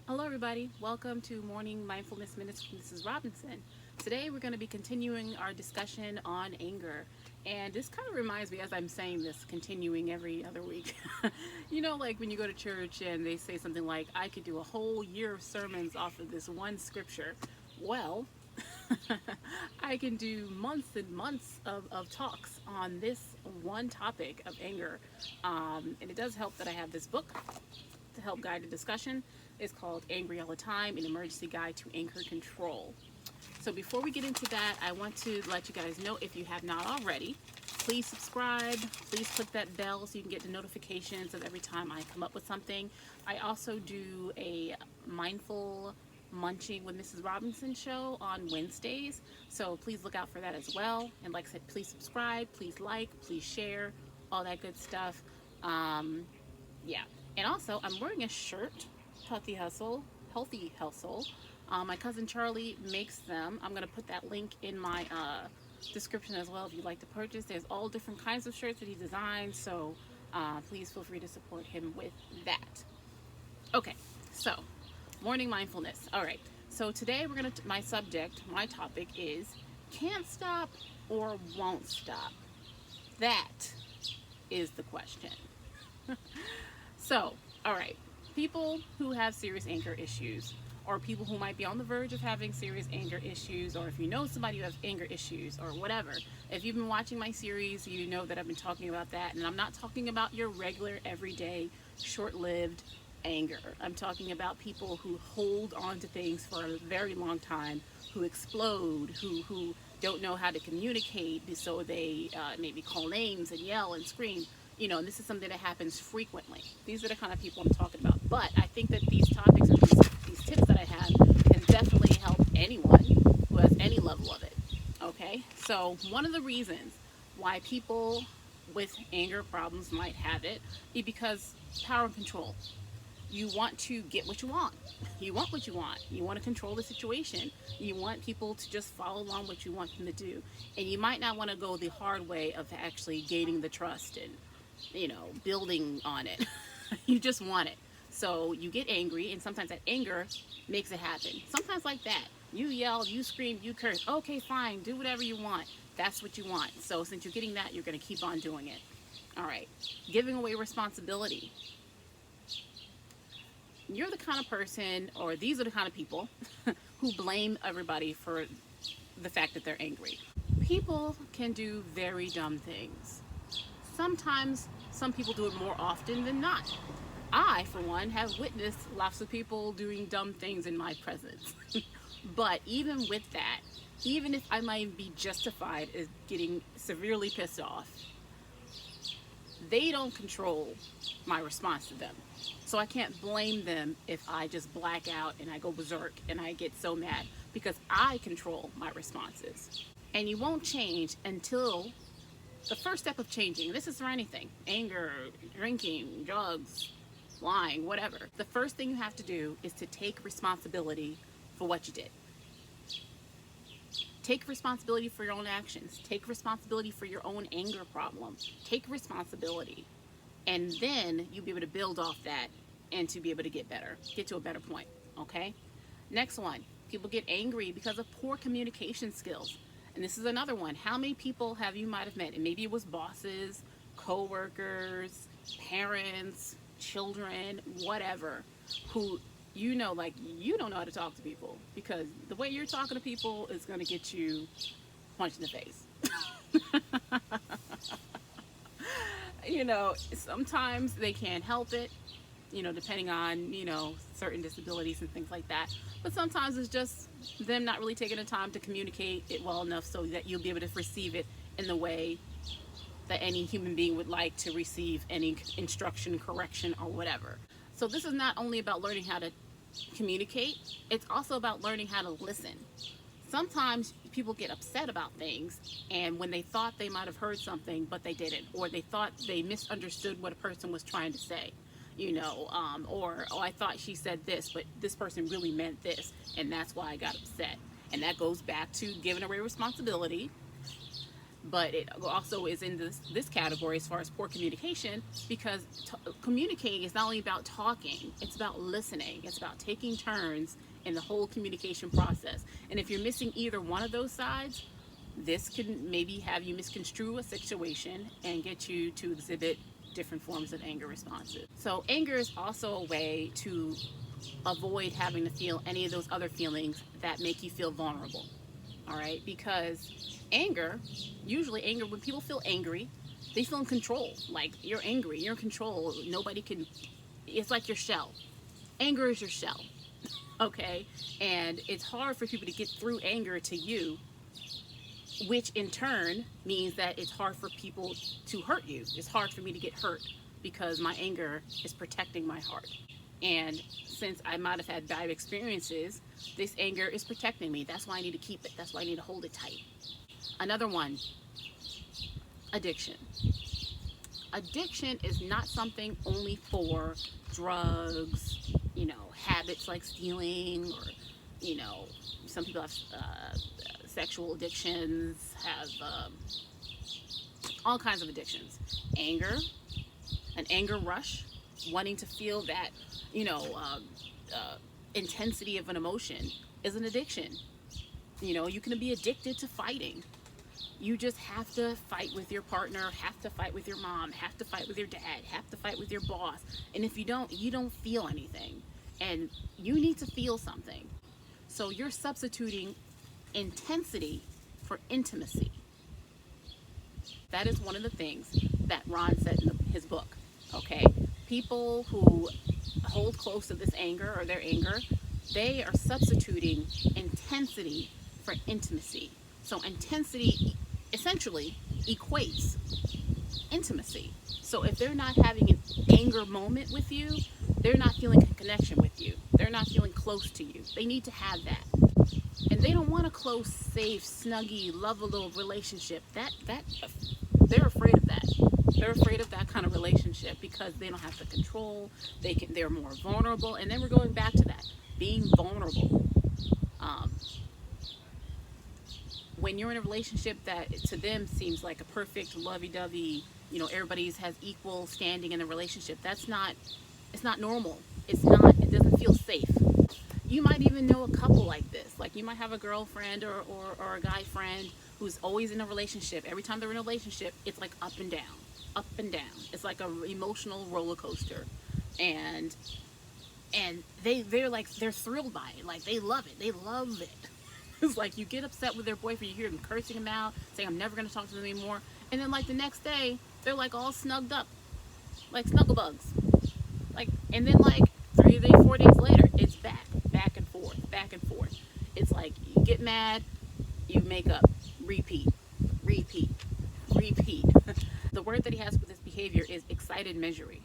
Hello, everybody. Welcome to Morning Mindfulness Minutes with Mrs. Robinson. Today, we're going to be continuing our discussion on anger. And this kind of reminds me, as I'm saying this, continuing every other week. Like when you go to church and they say something like, I could do a whole year of sermons off of this one scripture. Well, I can do months and months of talks on this one topic of anger. And it does help that I have this book to help guide the discussion. It's called Angry All the Time, an emergency guide to anger control. So before we get into that, I want to let you guys know, if you have not already, please subscribe, please click that bell so you can get the notifications of every time I come up with something. I also do a mindful munching with Mrs. Robinson show on Wednesdays, so please look out for that as well. And like I said, please subscribe, please like, please share, all that good stuff. Yeah. And also, I'm wearing a shirt, Healthy Hustle. My cousin Charlie makes them. I'm going to put that link in my description as well if you'd like to purchase. There's all different kinds of shirts that he designs, so please feel free to support him with that. Okay, so morning mindfulness. All right, so today my topic is can't stop or won't stop. That is the question. So, all right, people who have serious anger issues, or people who might be on the verge of having serious anger issues, or if you know somebody who has anger issues or whatever, if you've been watching my series, you know that I've been talking about that. And I'm not talking about your regular, everyday, short-lived anger. I'm talking about people who hold on to things for a very long time, who explode, who don't know how to communicate, so they maybe call names and yell and scream. And this is something that happens frequently. These are the kind of people I'm talking about. But I think that these topics and these tips that I have can definitely help anyone who has any level of it. Okay? So one of the reasons why people with anger problems might have it is because power and control. You want to get what you want. You want what you want. You want to control the situation. You want people to just follow along what you want them to do. And you might not want to go the hard way of actually gaining the trust and building on it. You just want it. So you get angry, and sometimes that anger makes it happen. Sometimes like that. You yell, you scream, you curse. Okay, fine, do whatever you want. That's what you want. So since you're getting that, you're going to keep on doing it. All right. Giving away responsibility. You're the kind of person, or these are the kind of people who blame everybody for the fact that they're angry. People can do very dumb things. Sometimes some people do it more often than not. I, for one, have witnessed lots of people doing dumb things in my presence. But even with that, even if I might be justified as getting severely pissed off, they don't control my response to them. So I can't blame them if I just black out and I go berserk and I get so mad, because I control my responses. And you won't change until the first step of changing, this is for anything, anger, drinking, drugs, lying, whatever. The first thing you have to do is to take responsibility for what you did. Take responsibility for your own actions. Take responsibility for your own anger problem. Take responsibility. And then you'll be able to build off that and to be able to get better, get to a better point, okay? Next one, people get angry because of poor communication skills. And this is another one. How many people you might have met, and maybe it was bosses, co-workers, parents, children, whatever, who you don't know how to talk to people, because the way you're talking to people is going to get you punched in the face. Sometimes they can't help it, depending on, certain disabilities and things like that. But sometimes it's just them not really taking the time to communicate it well enough so that you'll be able to receive it in the way that any human being would like to receive any instruction, correction, or whatever. So this is not only about learning how to communicate, it's also about learning how to listen. Sometimes people get upset about things, and when they thought they might have heard something, but they didn't, or they thought they misunderstood what a person was trying to say. I thought she said this, but this person really meant this, and that's why I got upset. And that goes back to giving away responsibility, but it also is in this category as far as poor communication, because communicating is not only about talking, it's about listening, it's about taking turns in the whole communication process. And if you're missing either one of those sides, this can maybe have you misconstrue a situation and get you to exhibit different forms of anger responses. So anger is also a way to avoid having to feel any of those other feelings that make you feel vulnerable. All right, because usually anger, when people feel angry, they feel in control. Like, you're angry, you're in control, nobody can, it's like your shell. Anger is your shell, okay? And it's hard for people to get through anger to you, which in turn means that it's hard for people to hurt you. It's hard for me to get hurt because my anger is protecting my heart. And since I might have had bad experiences, this anger is protecting me. That's why I need to keep it. That's why I need to hold it tight. Another one, addiction. Addiction is not something only for drugs, habits like stealing, or, some people have sexual addictions, have all kinds of addictions. Anger, an anger rush, wanting to feel that, intensity of an emotion is an addiction. You can be addicted to fighting. You just have to fight with your partner, have to fight with your mom, have to fight with your dad, have to fight with your boss. And if you don't feel anything. And you need to feel something. So you're substituting intensity for intimacy. That is one of the things that Ron said in his book. Okay, people who hold close to this anger or their anger, they are substituting intensity for intimacy. So intensity essentially equates intimacy. So if they're not having an anger moment with you, they're not feeling a connection with you. They're not feeling close to you. They need to have that. And they don't want a close, safe, snuggy, lovable relationship. They're afraid of that. They're afraid of that kind of relationship because they don't have the control. They're more vulnerable. And then we're going back to that, being vulnerable. When you're in a relationship that to them seems like a perfect lovey-dovey, everybody has equal standing in the relationship, it's not normal. It doesn't feel safe. You might even know a couple like this. Like, you might have a girlfriend or a guy friend who's always in a relationship. Every time they're in a relationship, it's like up and down, up and down. It's like an emotional roller coaster. And they're thrilled by it. Like, they love it. They love it. It's like you get upset with their boyfriend, you hear them cursing him out, saying, I'm never going to talk to them anymore. And then, like, the next day, they're like all snugged up, like snuggle bugs. Like, and then like 3 days, 4 days later, it's back and forth, back and forth. It's like you get mad, you make up, repeat. The word that he has for this behavior is excited misery.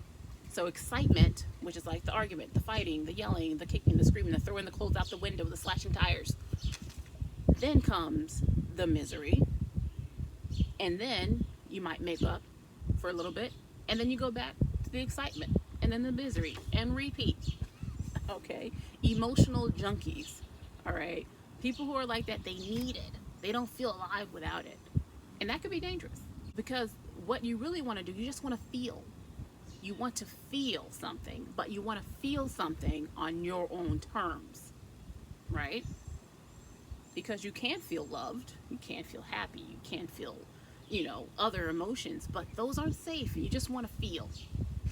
So excitement, which is like the argument, the fighting, the yelling, the kicking, the screaming, the throwing the clothes out the window, the slashing tires. Then comes the misery, and then you might make up for a little bit, and then you go back to the excitement, and then the misery, and repeat. Okay, emotional junkies. All right, people who are like that, they need it. They don't feel alive without it, and that could be dangerous, because what you really want to do, you just want to feel. You want to feel something, but you want to feel something on your own terms, right? Because you can feel loved, you can feel happy, you can feel, other emotions, but those aren't safe. You just want to feel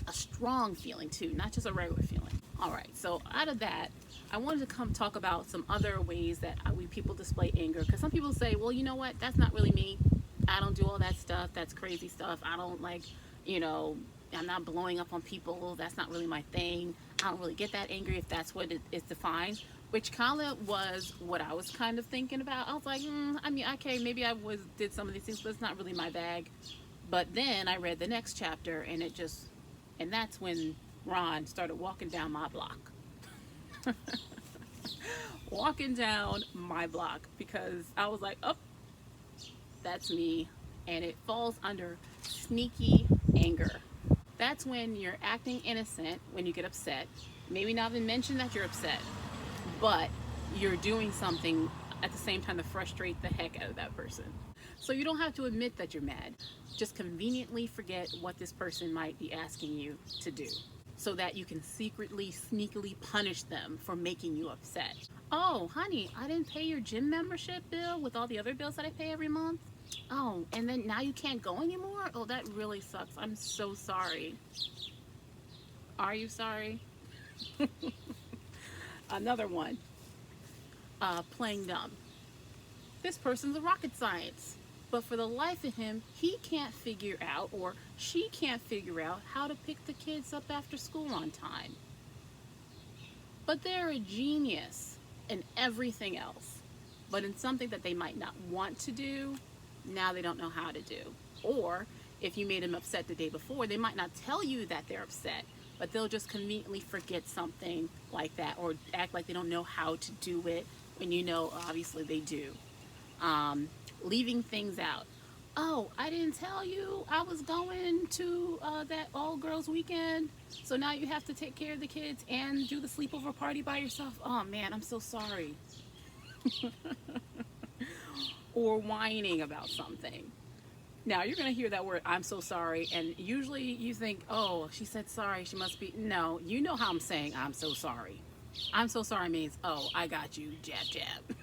a strong feeling too, not just a regular feeling. All right, so out of that, I wanted to come talk about some other ways that people display anger, because some people say, well, you know what, that's not really me. I don't do all that stuff. That's crazy stuff. I don't I'm not blowing up on people. That's not really my thing. I don't really get that angry, if that's what it is defined. Which kind of was what I was kind of thinking about. I was like, okay, maybe I did some of these things, but it's not really my bag. But then I read the next chapter, and that's when Ron started walking down my block. Walking down my block, because I was like, oh, that's me. And it falls under sneaky anger. That's when you're acting innocent when you get upset. Maybe not even mention that you're upset, but you're doing something at the same time to frustrate the heck out of that person. So you don't have to admit that you're mad. Just conveniently forget what this person might be asking you to do so that you can secretly, sneakily punish them for making you upset. Oh, honey, I didn't pay your gym membership bill with all the other bills that I pay every month. Oh, and then now you can't go anymore? Oh, that really sucks. I'm so sorry. Are you sorry? Another one, playing dumb. This person's a rocket science, but for the life of him, he can't figure out, or she can't figure out, how to pick the kids up after school on time. But they're a genius in everything else. But in something that they might not want to do, now they don't know how to do. Or if you made them upset the day before, they might not tell you that they're upset, but they'll just conveniently forget something like that, or act like they don't know how to do it when you know obviously they do. Leaving things out. Oh, I didn't tell you I was going to that all-girls weekend, so now you have to take care of the kids and do the sleepover party by yourself. Oh man, I'm so sorry. Or whining about something. Now you're going to hear that word, I'm so sorry, and usually you think, oh, she said sorry, she must be. No, you know how I'm saying I'm so sorry. I'm so sorry means, oh, I got you, jab, jab.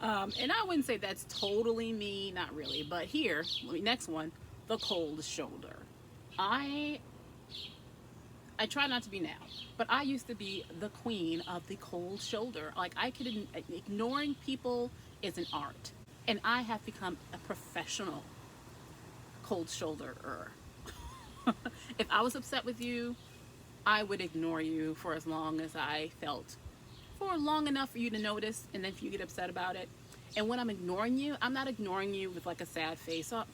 And I wouldn't say that's totally me, not really, but here, next one, the cold shoulder. I try not to be now, but I used to be the queen of the cold shoulder. Like, ignoring people is an art, and I have become a professional cold shoulderer. If I was upset with you, I would ignore you for as long as I felt, for long enough for you to notice, and then if you get upset about it. And when I'm ignoring you, I'm not ignoring you with like a sad face up,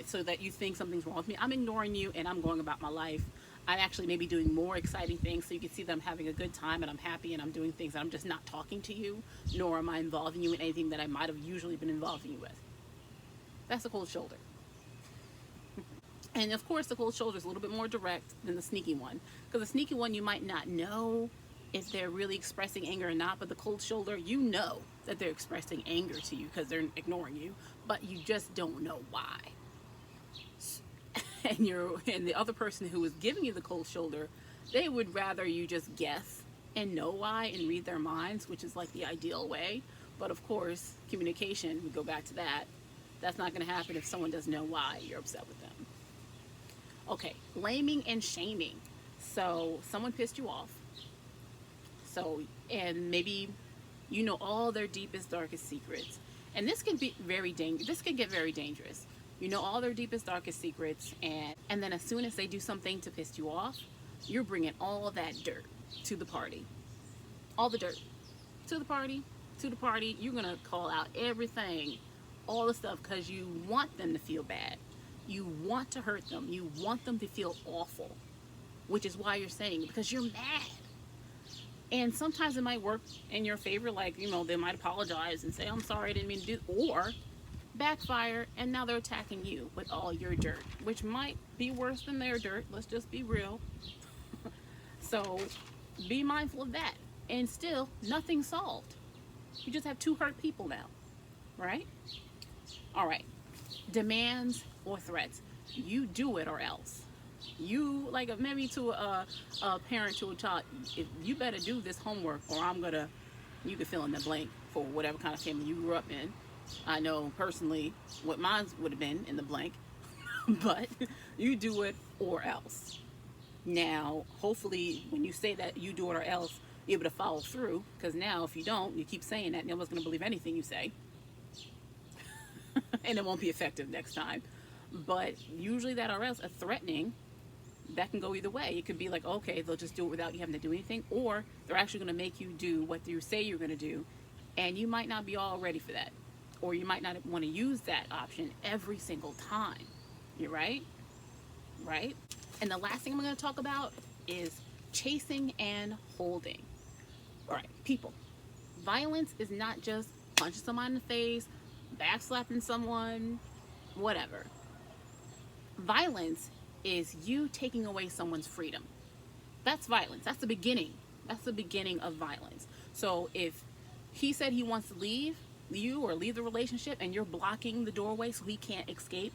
so that you think something's wrong with me. I'm ignoring you and I'm going about my life. I'm actually maybe doing more exciting things so you can see that I'm having a good time and I'm happy and I'm doing things, and I'm just not talking to you, nor am I involving you in anything that I might have usually been involving you with. That's a cold shoulder. And of course, the cold shoulder is a little bit more direct than the sneaky one, because the sneaky one, you might not know if they're really expressing anger or not, but the cold shoulder, you know that they're expressing anger to you because they're ignoring you, but you just don't know why. And the other person who is giving you the cold shoulder, they would rather you just guess and know why and read their minds, which is like the ideal way. But of course, communication, we go back to that. That's not going to happen if someone doesn't know why you're upset with them. Okay, blaming and shaming. So someone pissed you off. And maybe you know all their deepest, darkest secrets. And this can be very dangerous. This can get very dangerous. You know all their deepest, darkest secrets, and then as soon as they do something to piss you off, you're bringing all that dirt to the party. All the dirt to the party. You're going to call out everything, all the stuff, because you want them to feel bad. You want to hurt them. You want them to feel awful, which is why you're saying it, because you're mad. And sometimes it might work in your favor, like, they might apologize and say, I'm sorry, I didn't mean to do, or backfire, and now they're attacking you with all your dirt, which might be worse than their dirt. Let's just be real. So be mindful of that. And still, nothing's solved. You just have two hurt people now, right? All right. Demands or threats. You do it or else. You, like maybe to a parent to a child, if you better do this homework or you can fill in the blank for whatever kind of family you grew up in. I know personally what mine would have been in the blank, but you do it or else. Now, hopefully when you say that you do it or else, you're able to follow through, because now if you don't, you keep saying that, no one's going to believe anything you say. And it won't be effective next time. But usually that or else, a threatening, that can go either way. It could be like, okay, they'll just do it without you having to do anything, or they're actually going to make you do what you say you're going to do, and you might not be all ready for that, or you might not want to use that option every single time. You're right? Right? And the last thing I'm going to talk about is chasing and holding. All right, people. Violence is not just punching someone in the face, backslapping someone, whatever. Violence is you taking away someone's freedom. That's violence. That's the beginning. That's the beginning of violence. So if he said he wants to leave you or leave the relationship and you're blocking the doorway so he can't escape,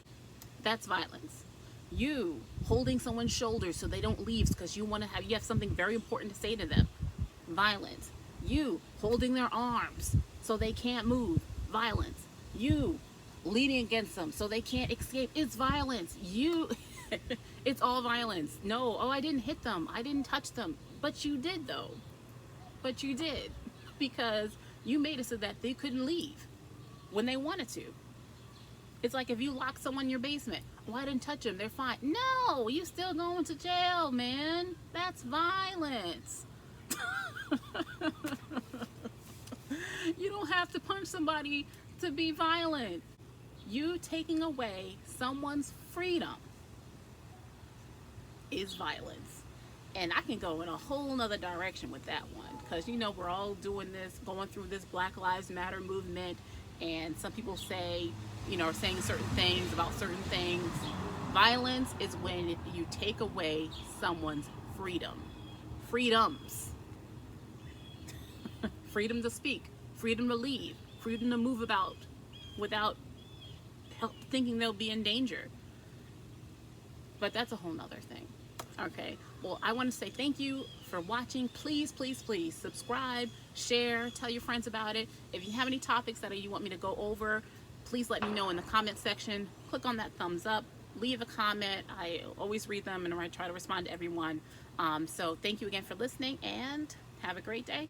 that's violence. You holding someone's shoulders so they don't leave because you have something very important to say to them, violence. You holding their arms so they can't move, violence. You leaning against them so they can't escape, it's violence. You it's all violence. No, oh, I didn't hit them, I didn't touch them, but you did though. But you did, because you made it so that they couldn't leave when they wanted to. It's like if you lock someone in your basement. Well, I didn't touch them, they're fine. No, you still going to jail, man. That's violence. You don't have to punch somebody to be violent. You taking away someone's freedom is violence. And I can go in a whole nother direction with that one, because we're all doing this, going through this Black Lives Matter movement, and some people say, are saying certain things about certain things. Violence is when you take away someone's freedom. Freedoms. Freedom to speak, freedom to leave, freedom to move about without thinking they'll be in danger. But that's a whole nother thing. Okay, well, I want to say thank you for watching. Please, please, please subscribe, share, tell your friends about it. If you have any topics that you want me to go over, please let me know in the comment section. Click on that thumbs up, leave a comment. I always read them and I try to respond to everyone. So thank you again for listening, and have a great day.